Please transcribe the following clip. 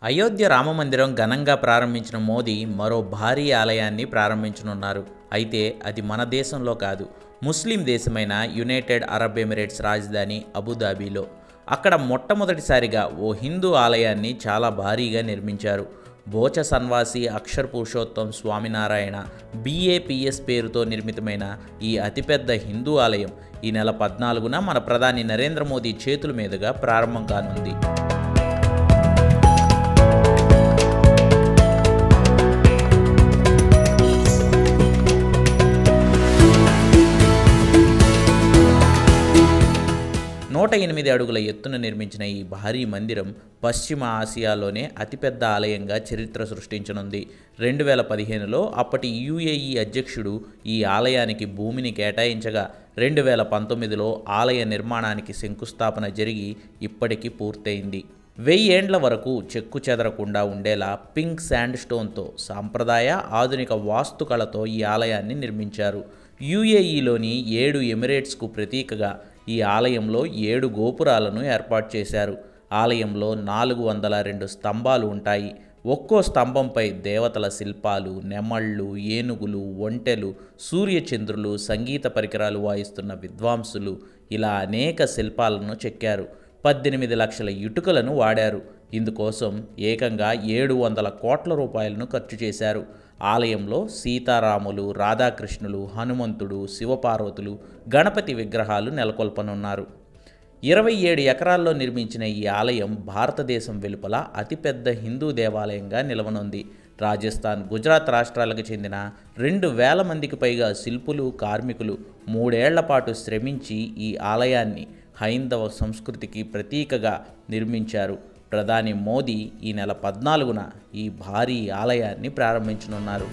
అయోధ్య రామమందిరం ఘనంగా ప్రారంభించిన మోదీ మరో భారీ ఆలయాన్ని ప్రారంభించనున్నారు. అయితే అది మన దేశంలో కాదు, ముస్లిం దేశమైన యునైటెడ్ అరబ్ ఎమిరేట్స్ రాజధాని అబుదాబిలో. అక్కడ మొట్టమొదటిసారిగా ఓ హిందూ ఆలయాన్ని చాలా భారీగా నిర్మించారు. బోచ సన్వాసి అక్షర్ పురుషోత్తం స్వామినారాయణ BAPS పేరుతో నిర్మితమైన ఈ అతిపెద్ద హిందూ ఆలయం ఈ నెల 14న మన ప్రధాని నరేంద్ర మోదీ చేతుల మీదుగా ప్రారంభం కానుంది. నూట 8 అడుగుల ఎత్తున నిర్మించిన ఈ భారీ మందిరం పశ్చిమ ఆసియాలోనే అతిపెద్ద ఆలయంగా చరిత్ర సృష్టించనుంది. 2015లో అప్పటి UAE అధ్యక్షుడు ఈ ఆలయానికి భూమిని కేటాయించగా 2019లో ఆలయ నిర్మాణానికి శంకుస్థాపన జరిగి ఇప్పటికీ పూర్తయింది. 1000 ఏండ్ల వరకు చెక్కు చెదరకుండా ఉండేలా పింక్ శాండ్ స్టోన్తో సాంప్రదాయ ఆధునిక వాస్తుకళతో ఈ ఆలయాన్ని నిర్మించారు. UAEలోని 7 ఎమిరేట్స్కు ప్రతీకగా ఈ ఆలయంలో 7 గోపురాలను ఏర్పాటు చేశారు. ఆలయంలో 402 స్తంభాలు ఉంటాయి. ఒక్కో స్తంభంపై దేవతల శిల్పాలు, నెమళ్ళు, ఏనుగులు, ఒంటెలు, సూర్యచంద్రులు, సంగీత పరికరాలు వాయిస్తున్న విద్వాంసులు ఇలా అనేక శిల్పాలను చెక్కారు. 18 లక్షల ఇటుకలను వాడారు. ఇందుకోసం ఏకంగా 700 కోట్ల రూపాయలను ఖర్చు చేశారు. ఆలయంలో సీతారాములు, రాధాకృష్ణులు, హనుమంతుడు, శివపార్వతులు, గణపతి విగ్రహాలు నెలకొల్పనున్నారు. 27 ఎకరాల్లో నిర్మించిన ఈ ఆలయం భారతదేశం వెలుపల అతిపెద్ద హిందూ దేవాలయంగా నిలవనుంది. రాజస్థాన్, గుజరాత్ రాష్ట్రాలకు చెందిన 2000 మందికి పైగా శిల్పులు, కార్మికులు 3 ఏళ్ల పాటు శ్రమించి ఈ ఆలయాన్ని హైందవ సంస్కృతికి ప్రతీకగా నిర్మించారు. ప్రధాని మోదీ ఈ నెల 14న ఈ భారీ ఆలయాన్ని ప్రారంభించనున్నారు.